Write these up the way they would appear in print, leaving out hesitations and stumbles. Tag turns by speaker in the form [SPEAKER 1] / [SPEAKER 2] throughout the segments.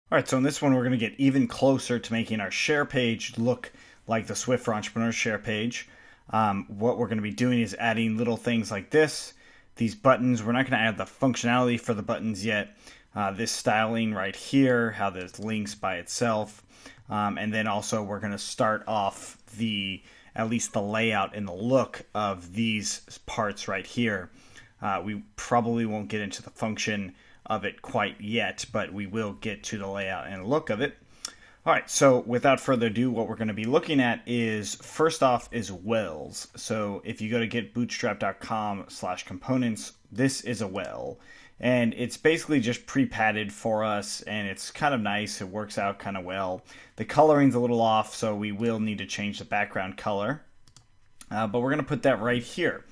[SPEAKER 1] All right, so in this one, we're going to get even closer to making our share page look like the Swift for Entrepreneurs share page. What we're going to be doing is adding little things like this, these buttons. We're not going to add the functionality for the buttons yet. This styling right here, how this links by itself. And then also we're going to start off at least the layout and the look of these parts right here. We probably won't get into the function of it quite yet, but we will get to the layout and look of it. All right, so without further ado, what we're going to be looking at is, first off, is wells. So if you go to getbootstrap.com/components, this is a well. And it's basically just pre-padded for us, and it's kind of nice. It works out kind of well. The coloring's a little off, so we will need to change the background color. But we're going to put that right here.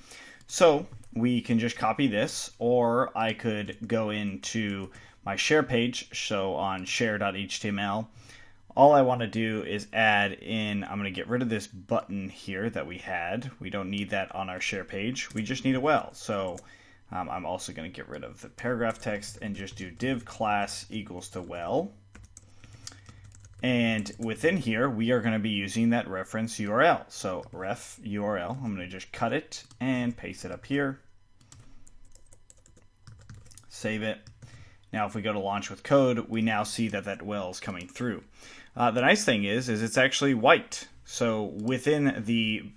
[SPEAKER 1] So we can just copy this, or I could go into my share page, so on share.html. All I want to do is add in, I'm going to get rid of this button here that we had. We don't need that on our share page. We just need a well. So I'm also going to get rid of the paragraph text and just do div class equals to well. And within here, we are going to be using that reference URL. So ref URL, I'm going to just cut it and paste it up here. Save it. Now, if we go to launch with code, we now see that that well is coming through. The nice thing is it's actually white. So within the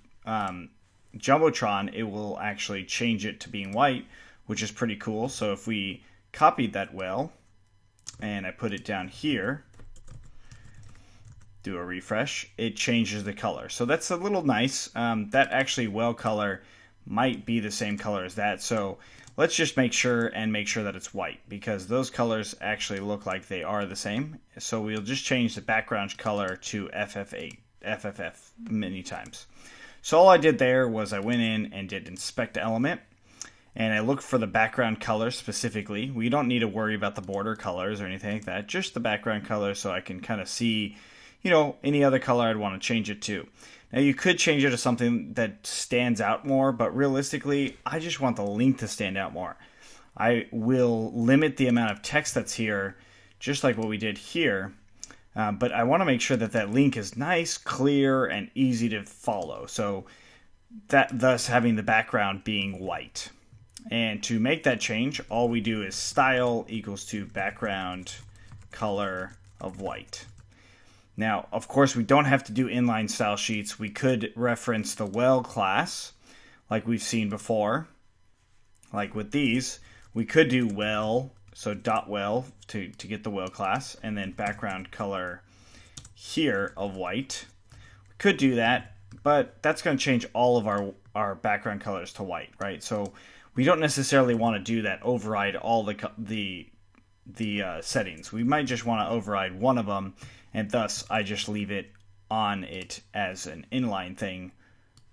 [SPEAKER 1] Jumbotron, it will actually change it to being white, which is pretty cool. So if we copied that well and I put it down here, do a refresh, it changes the color. So that's a little nice. That actually well color might be the same color as that. So let's just make sure that it's white, because those colors actually look like they are the same. So we'll just change the background color to FFF many times. So all I did there was I went in and did inspect element, and I looked for the background color specifically. We don't need to worry about the border colors or anything like that, just the background color, so I can kind of see, any other color I'd want to change it to. Now you could change it to something that stands out more, but realistically, I just want the link to stand out more. I will limit the amount of text that's here, just like what we did here, but I want to make sure that that link is nice, clear, and easy to follow. So thus having the background being white. And to make that change, all we do is style equals to background color of white. Now, of course, we don't have to do inline style sheets. We could reference the well class like we've seen before. Like with these, we could do well, so .well to get the well class, and then background color here of white. We could do that, but that's going to change all of our background colors to white, right? So we don't necessarily want to do that, override all the settings. We might just want to override one of them, and thus I just leave it on it as an inline thing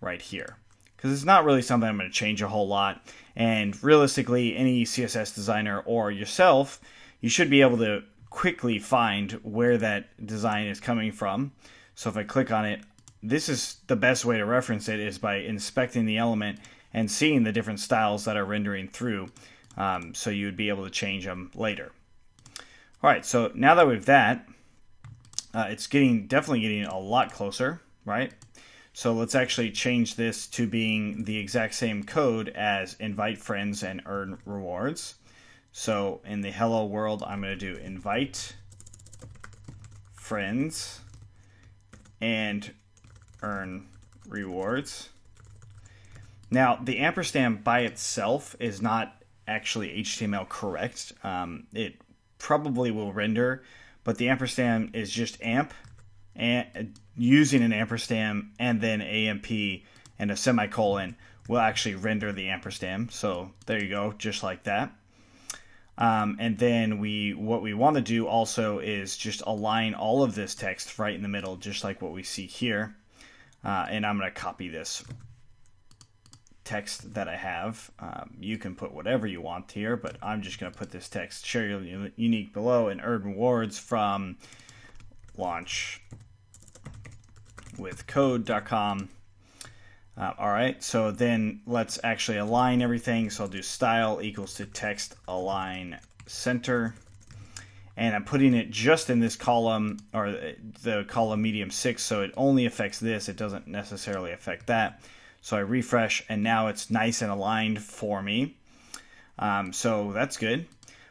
[SPEAKER 1] right here, because it's not really something I'm going to change a whole lot. And realistically, any CSS designer or yourself, you should be able to quickly find where that design is coming from. So if I click on it, this is the best way to reference it, is by inspecting the element and seeing the different styles that are rendering through, so you would be able to change them later. All right, so now that we have that, it's definitely getting a lot closer, right? So let's actually change this to being the exact same code as invite friends and earn rewards. So in the hello world, I'm going to do invite friends and earn rewards. Now, the ampersand by itself is not actually HTML correct. It probably will render, but the ampersand is just amp, and using an ampersand and then AMP and a semicolon will actually render the ampersand. So there you go, just like that. And then what we want to do also is just align all of this text right in the middle, just like what we see here. And I'm going to copy this text that I have. You can put whatever you want here, but I'm just going to put this text, share your unique below and earn rewards from launchwithcode.com. All right, so then let's actually align everything. So I'll do style equals to text align center. and I'm putting it just in this column, or the column medium 6, so it only affects this. It doesn't necessarily affect that. So I refresh, and now it's nice and aligned for me. So that's good.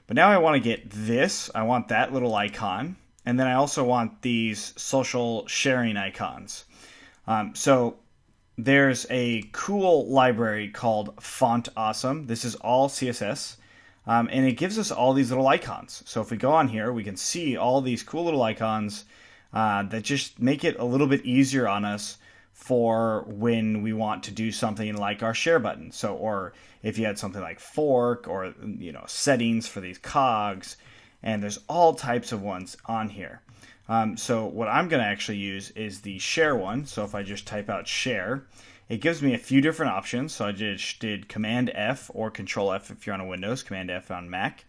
[SPEAKER 1] But now I want to get this. I want that little icon. And then I also want these social sharing icons. So there's a cool library called Font Awesome. This is all CSS. And it gives us all these little icons. So if we go on here, we can see all these cool little icons that just make it a little bit easier on us for when we want to do something like our share button. So, or if you had something like fork, or settings for these cogs, and there's all types of ones on here. So what I'm going to actually use is the share one. So if I just type out share, it gives me a few different options. So I just did Command F or Control F if you're on a Windows, Command F on Mac,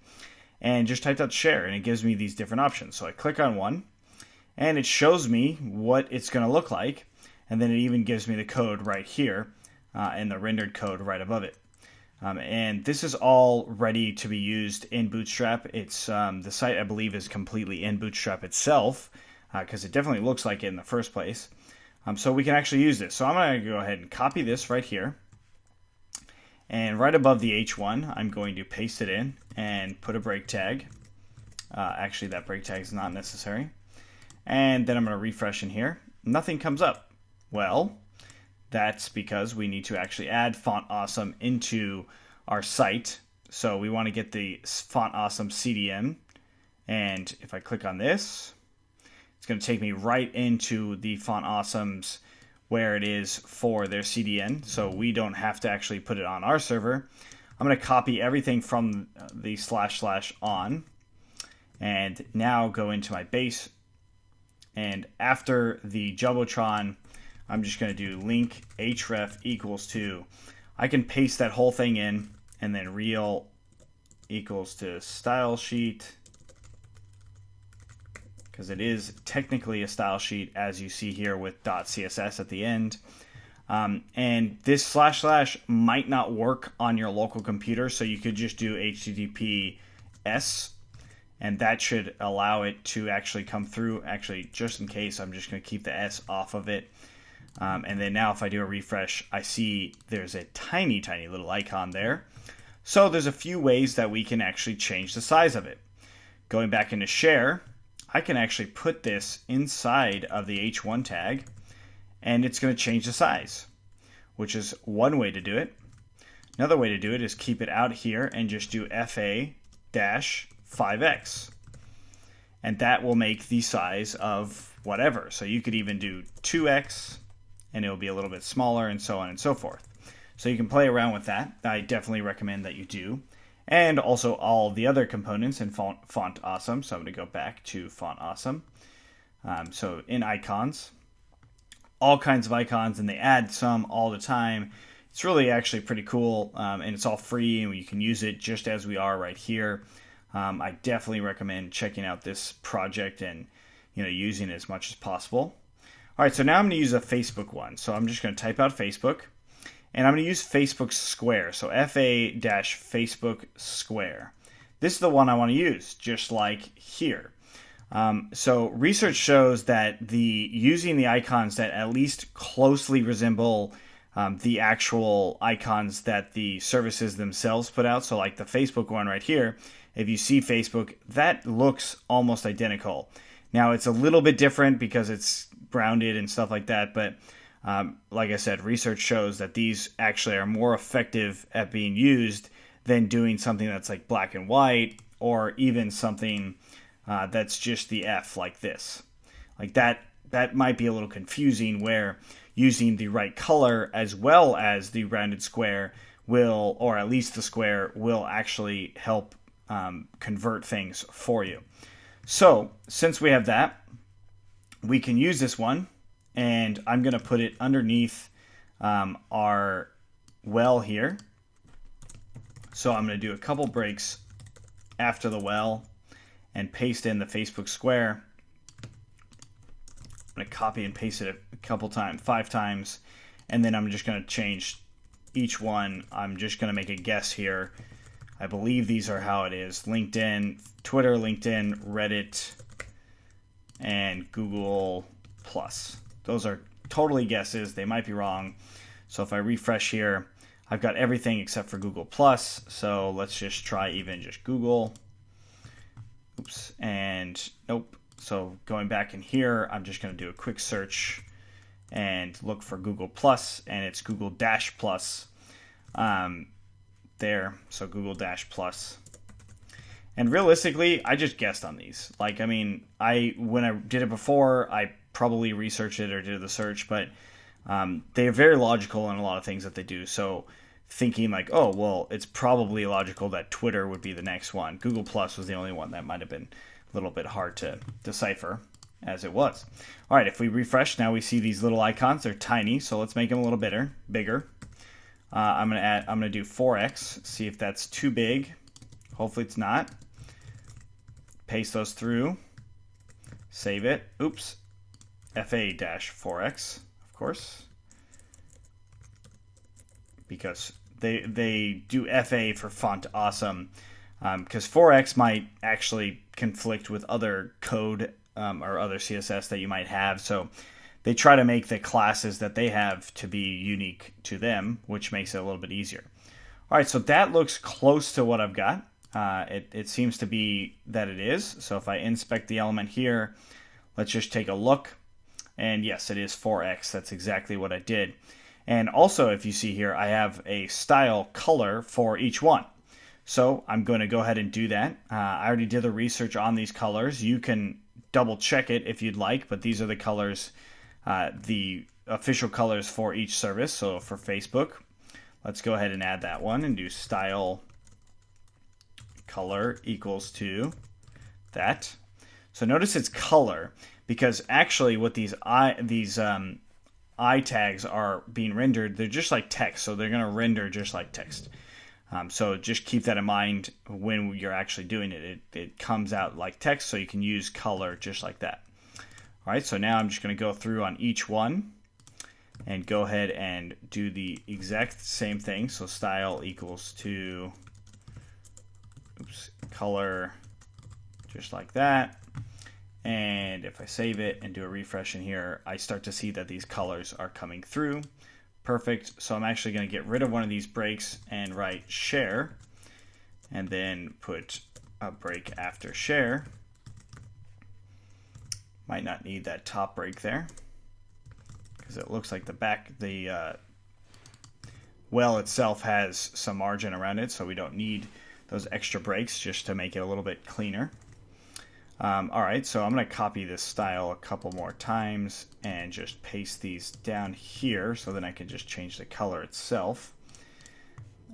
[SPEAKER 1] and just typed out share, and it gives me these different options. So I click on one, and it shows me what it's going to look like, and then it even gives me the code right here, and the rendered code right above it. And this is all ready to be used in Bootstrap. It's the site, I believe, is completely in Bootstrap itself, because it definitely looks like it in the first place. So we can actually use this. So I'm going to go ahead and copy this right here. And right above the H1, I'm going to paste it in and put a break tag. Actually, that break tag is not necessary. And then I'm going to refresh in here. Nothing comes up. Well, that's because we need to actually add Font Awesome into our site. So we want to get the Font Awesome CDN. And if I click on this, it's going to take me right into the Font Awesome's where it is for their CDN. So we don't have to actually put it on our server. I'm going to copy everything from the / on, and now go into my base. And after the Jumbotron, I'm just going to do link href equals to, I can paste that whole thing in, and then real equals to style sheet, because it is technically a style sheet, as you see here with .css at the end. And this / might not work on your local computer, so you could just do HTTPS, and that should allow it to actually come through. Actually, just in case, I'm just going to keep the S off of it. And then now if I do a refresh, I see there's a tiny, tiny little icon there. So there's a few ways that we can actually change the size of it. Going back into share, I can actually put this inside of the H1 tag, and it's going to change the size, which is one way to do it. Another way to do it is keep it out here and just do FA-5X. And that will make the size of whatever. So you could even do 2X, and it'll be a little bit smaller, and so on and so forth. So you can play around with that. I definitely recommend that you do. And also all the other components in Font Awesome. So I'm going to go back to Font Awesome. So in icons, all kinds of icons, and they add some all the time. It's really actually pretty cool, and it's all free, and you can use it just as we are right here. I definitely recommend checking out this project and using it as much as possible. All right, so now I'm going to use a Facebook one. So I'm just going to type out Facebook. And I'm going to use Facebook Square, so FA-Facebook Square. This is the one I want to use, just like here. So research shows that using the icons that at least closely resemble the actual icons that the services themselves put out, so like the Facebook one right here, if you see Facebook, that looks almost identical. Now it's a little bit different because it's grounded and stuff like that, but like I said, research shows that these actually are more effective at being used than doing something that's like black and white, or even something that's just the F like this. Like that might be a little confusing, where using the right color as well as the rounded square will, or at least the square, will actually help convert things for you. So since we have that, we can use this one. And I'm going to put it underneath our well here. So I'm going to do a couple breaks after the well and paste in the Facebook Square. I'm going to copy and paste it a couple times, 5 times. And then I'm just going to change each one. I'm just going to make a guess here. I believe these are how it is. LinkedIn, Twitter, LinkedIn, Reddit, and Google Plus. Those are totally guesses. They might be wrong. So if I refresh here, I've got everything except for Google Plus. So let's just try even just Google. Oops. And nope. So going back in here, I'm just going to do a quick search and look for Google Plus, and it's Google Dash Plus there. So Google Dash Plus. And realistically, I just guessed on these. Like, I mean, when I did it before, I probably researched it or did the search, but they are very logical in a lot of things that they do. So thinking like, oh, well, it's probably logical that Twitter would be the next one. Google Plus was the only one that might have been a little bit hard to decipher, as it was. All right, if we refresh, now we see these little icons. They're tiny, so let's make them a little bigger. I'm gonna do 4x, see if that's too big. Hopefully it's not. Paste those through. Save it. Oops. FA-4x, of course. Because they do FA for font awesome. Because 4x might actually conflict with other code or other CSS that you might have. So they try to make the classes that they have to be unique to them, which makes it a little bit easier. All right, so that looks close to what I've got. It seems to be that it is. So if I inspect the element here, let's just take a look. And yes, it is 4x. That's exactly what I did. And also, if you see here, I have a style color for each one. So I'm going to go ahead and do that. I already did the research on these colors. You can double check it if you'd like, but these are the colors, the official colors for each service. So for Facebook, let's go ahead and add that one and do style color equals to that. So notice it's color, because actually what these I tags are being rendered, they're just like text, so they're going to render just like text. So just keep that in mind when you're actually doing it. It comes out like text, so you can use color just like that. All right, so now I'm just going to go through on each one and go ahead and do the exact same thing. So style equals to color just like that. And if I save it and do a refresh in here, I start to see that these colors are coming through. Perfect. So I'm actually going to get rid of one of these breaks and write share, and then put a break after share. Might not need that top break there, because it looks like the well itself has some margin around it, so we don't need those extra breaks, just to make it a little bit cleaner. All right, so I'm going to copy this style a couple more times and just paste these down here, so then I can just change the color itself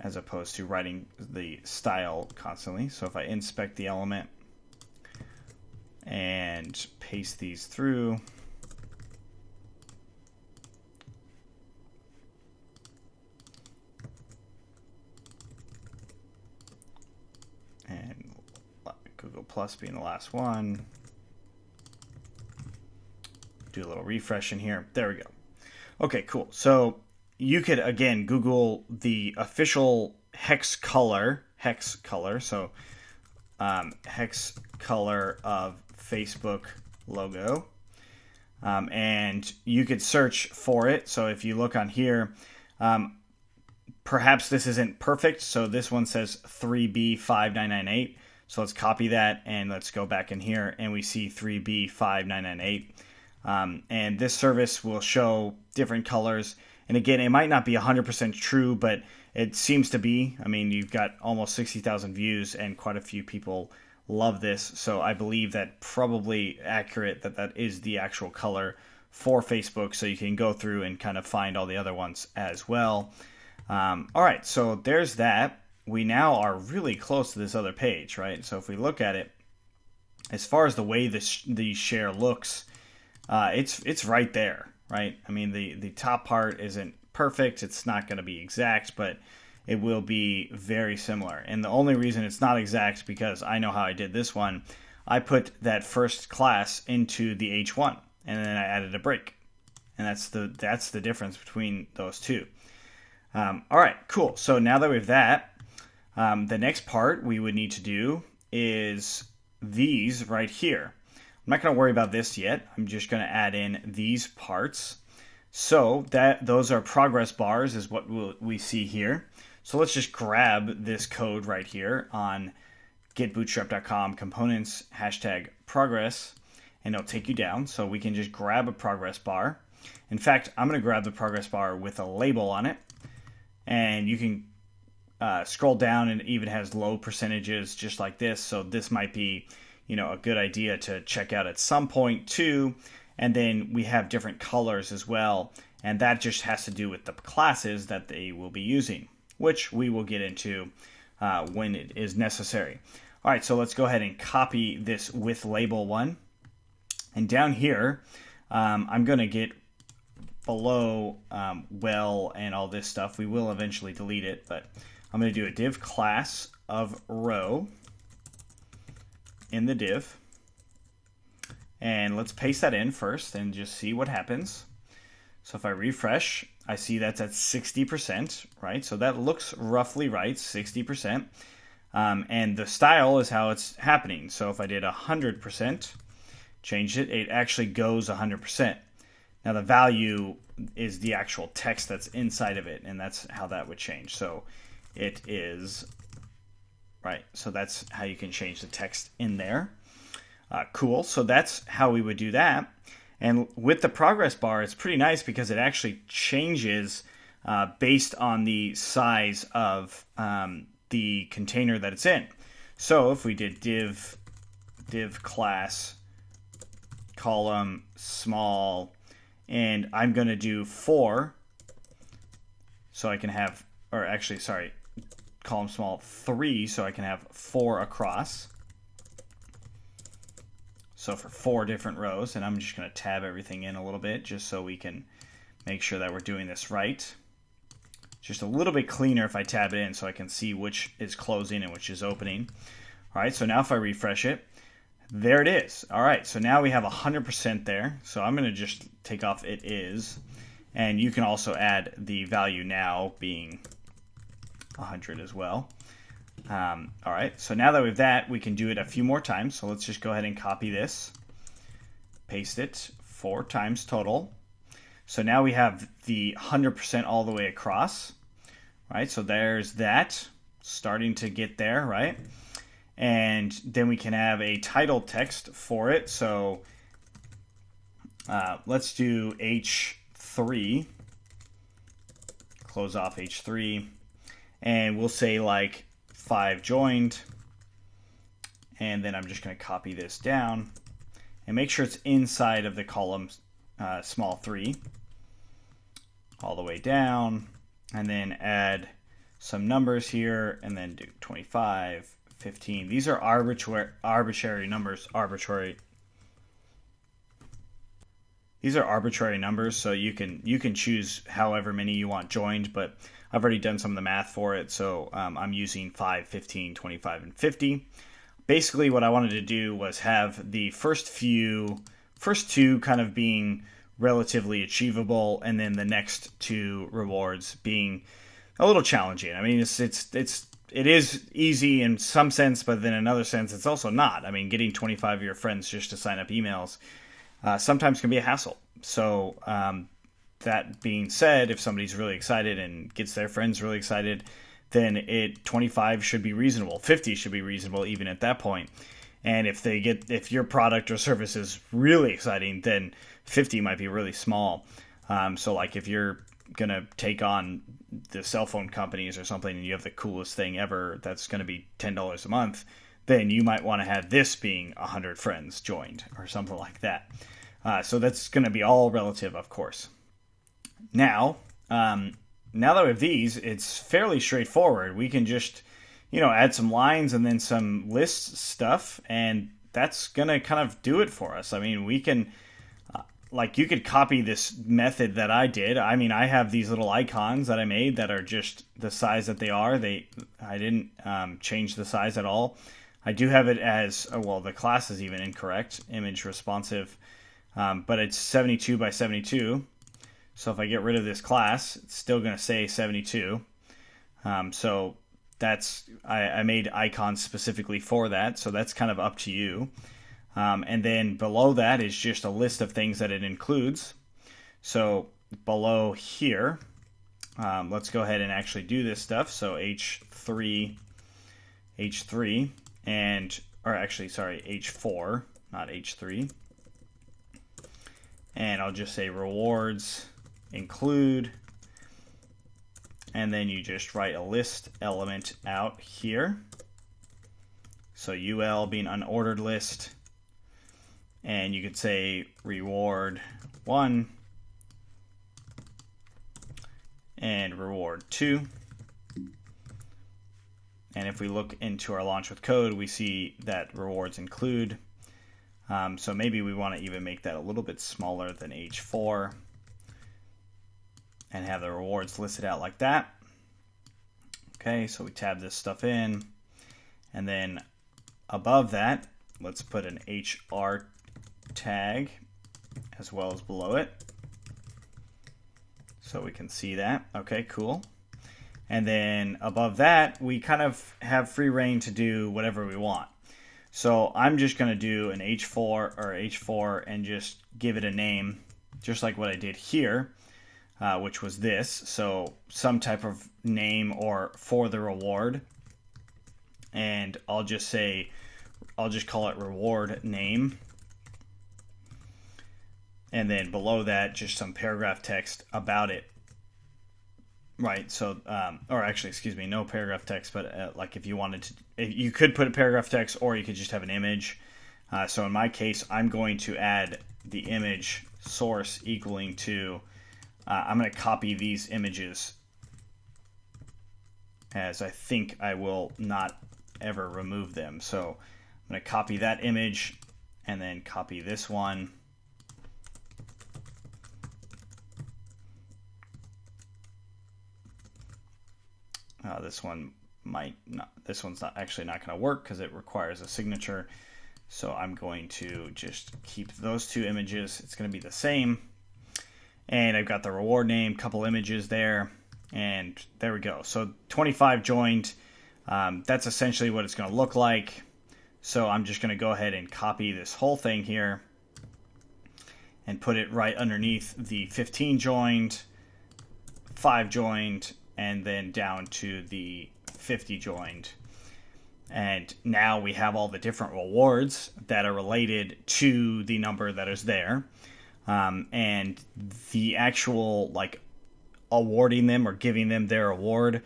[SPEAKER 1] as opposed to writing the style constantly. So if I inspect the element and paste these through, and Google Plus being the last one. Do a little refresh in here. There we go. Okay, cool. So you could, again, Google the official hex color. So hex color of Facebook logo. And you could search for it. So if you look on here, perhaps this isn't perfect. So this one says 3B5998. So let's copy that and let's go back in here, and we see 3B5998. And this service will show different colors. And again, it might not be 100% true, but it seems to be. I mean, you've got almost 60,000 views and quite a few people love this. So I believe that probably accurate that is the actual color for Facebook. So you can go through and kind of find all the other ones as well. All right, so there's that. We now are really close to this other page, right? So if we look at it, as far as the way the share looks, it's right there, right? I mean, the top part isn't perfect. It's not going to be exact, but it will be very similar. And the only reason it's not exact, because I know how I did this one. I put that first class into the H1, and then I added a break. And that's the difference between those two. All right, cool. So now that we have that, The next part we would need to do is these right here. I'm not going to worry about this yet. I'm just going to add in these parts. So those are progress bars is what we see here. So let's just grab this code right here on getbootstrap.com components #progress, and it'll take you down. So we can just grab a progress bar. In fact, I'm going to grab the progress bar with a label on it, and you can scroll down, and it even has low percentages just like this. So this might be, a good idea to check out at some point too. And then we have different colors as well, and that just has to do with the classes that they will be using, which we will get into when it is necessary. All right, so let's go ahead and copy this with label one. And down here, I'm going to get below well and all this stuff. We will eventually delete it, but I'm going to do a div class of row in the div. And let's paste that in first and just see what happens. So if I refresh, I see that's at 60%, right? So that looks roughly right, 60%. And the style is how it's happening. So if I did 100%, change it, it actually goes 100%. Now the value is the actual text that's inside of it, and that's how that would change. So it is, right, so that's how you can change the text in there. Cool, so that's how we would do that. And with the progress bar, it's pretty nice because it actually changes based on the size of the container that it's in. So if we did div class column small, and I'm going to do 4, so I can have, or actually, sorry, column small 3, so I can have 4 across. So for 4 different rows, and I'm just going to tab everything in a little bit just so we can make sure that we're doing this right. Just a little bit cleaner if I tab it in so I can see which is closing and which is opening. All right, so now if I refresh it, there it is. All right, so now we have 100% there. So I'm going to just take off it is, and you can also add the value now being 100 as well. All right, so now that we have that, we can do it a few more times. So let's just go ahead and copy this, paste it 4 times total. So now we have the 100% all the way across, right? So there's that starting to get there, right? And then we can have a title text for it. So let's do H3, close off H3, and we'll say like 5 joined, and then I'm just going to copy this down and make sure it's inside of the column small 3 all the way down, and then add some numbers here, and then do 25, 15. These are arbitrary numbers. These are arbitrary numbers, so you can choose however many you want joined, but I've already done some of the math for it, so I'm using 5, 15, 25, and 50. Basically, what I wanted to do was have the first two kind of being relatively achievable, and then the next 2 rewards being a little challenging. I mean, it is easy in some sense, but then in another sense, it's also not. I mean, getting 25 of your friends just to sign up emails sometimes can be a hassle. So that being said, if somebody's really excited and gets their friends really excited, then 25 should be reasonable. 50 should be reasonable even at that point. And if your product or service is really exciting, then 50 might be really small. So like if you're gonna take on the cell phone companies or something, and you have the coolest thing ever that's going to be $10 a month, then you might want to have this being 100 friends joined or something like that. So that's going to be all relative, of course. Now that we have these, it's fairly straightforward. We can just, add some lines and then some list stuff, and that's going to kind of do it for us. I mean, we can, you could copy this method that I did. I mean, I have these little icons that I made that are just the size that they are. I didn't change the size at all. I do have it as, the class is even incorrect, image responsive, but it's 72 by 72. So if I get rid of this class, it's still going to say 72. So I made icons specifically for that, so that's kind of up to you. And then below that is just a list of things that it includes. So below here, let's go ahead and actually do this stuff. So H3, and, or actually, sorry, H4, not H3. And I'll just say rewards include, and then you just write a list element out here. So UL being unordered list, and you could say reward 1 and reward 2. And if we look into our launch with code, we see that rewards include. So maybe we want to even make that a little bit smaller than H4 and have the rewards listed out like that. Okay, so we tab this stuff in, and then above that, let's put an HR tag as well as below it, so we can see that. Okay, cool. And then above that, we kind of have free reign to do whatever we want. So I'm just going to do an H4 and just give it a name, just like what I did here, which was this. So some type of name or for the reward. And I'll just call it reward name. And then below that, just some paragraph text about it. Right, so, or actually, excuse me, no paragraph text, but like if you wanted to, you could put a paragraph text, or you could just have an image. So in my case, I'm going to add the image source equaling to, I'm going to copy these images, as I think I will not ever remove them. So I'm going to copy that image, and then copy this one. This one might not. This one's not actually not going to work because it requires a signature. So I'm going to just keep those two images. It's going to be the same. And I've got the reward name, couple images there, and there we go. So 25 joined. That's essentially what it's going to look like. So I'm just going to go ahead and copy this whole thing here and put it right underneath the 15 joined, 5 joined, and then down to the 50 joined. And now we have all the different rewards that are related to the number that is there. And the actual, like, awarding them or giving them their award,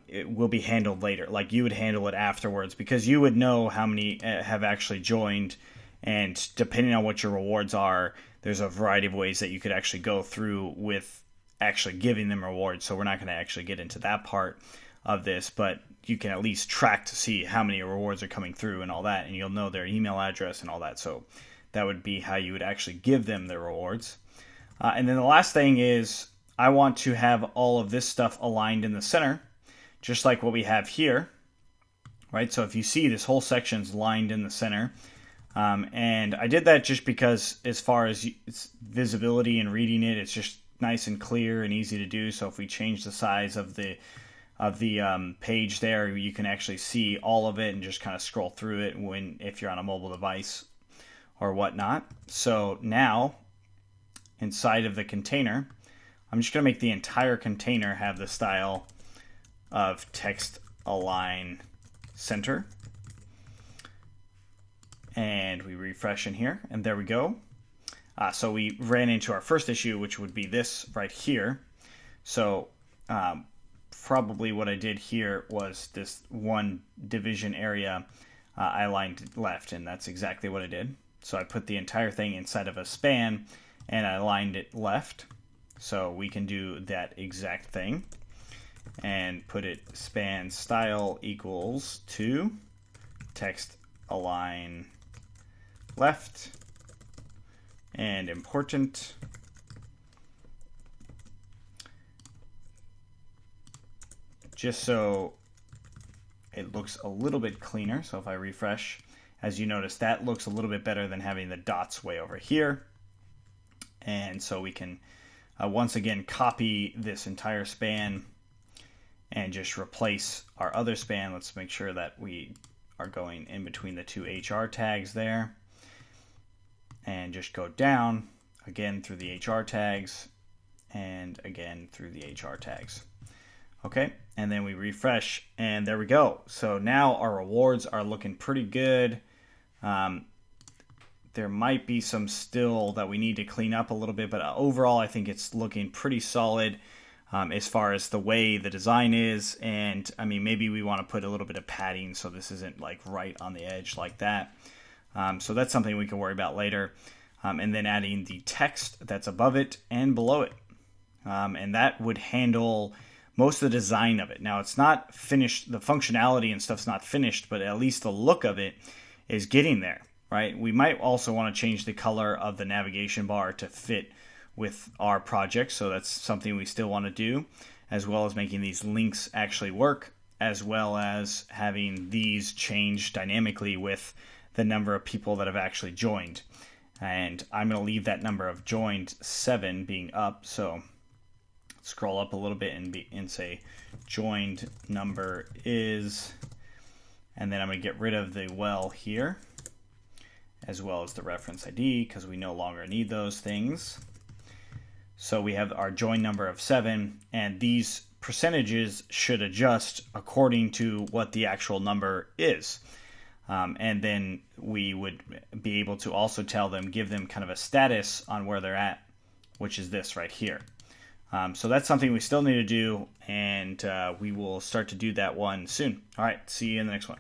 [SPEAKER 1] it will be handled later. Like, you would handle it afterwards, because you would know how many have actually joined. And depending on what your rewards are, there's a variety of ways that you could actually go through with actually giving them rewards. So we're not going to actually get into that part of this, but you can at least track to see how many rewards are coming through and all that, and you'll know their email address and all that. So that would be how you would actually give them the rewards. And then the last thing is, I want to have all of this stuff aligned in the center, just like what we have here, right? So if you see, this whole section's lined in the center. And I did that just because, as far as its visibility and reading it, it's just nice and clear and easy to do. So if we change the size of the page there, you can actually see all of it and just kind of scroll through it if you're on a mobile device or whatnot. So now, inside of the container, I'm just going to make the entire container have the style of text align center. And we refresh in here, and there we go. So we ran into our first issue, which would be this right here. So probably what I did here was this one division area I aligned left, and that's exactly what I did. So I put the entire thing inside of a span, and I aligned it left. So we can do that exact thing and put it span style equals to text align left and important. Just so it looks a little bit cleaner. So if I refresh, as you notice, that looks a little bit better than having the dots way over here. And so we can once again copy this entire span and just replace our other span. Let's make sure that we are going in between the two HR tags there, and just go down again through the HR tags and again through the HR tags. Okay, and then we refresh, and there we go. So now our rewards are looking pretty good. There might be some still that we need to clean up a little bit, but overall I think it's looking pretty solid as far as the way the design is. And I mean, maybe we want to put a little bit of padding so this isn't like right on the edge like that. So that's something we can worry about later. And then adding the text that's above it and below it. And that would handle most of the design of it. Now, it's not finished. The functionality and stuff's not finished, but at least the look of it is getting there, right? We might also want to change the color of the navigation bar to fit with our project. So that's something we still want to do, as well as making these links actually work, as well as having these change dynamically with the number of people that have actually joined. And I'm going to leave that number of joined 7 being up. So scroll up a little bit and say joined number is, and then I'm going to get rid of the well here, as well as the reference ID, because we no longer need those things. So we have our join number of 7, and these percentages should adjust according to what the actual number is. And then we would be able to also tell them, give them kind of a status on where they're at, which is this right here. So that's something we still need to do, and we will start to do that one soon. All right, see you in the next one.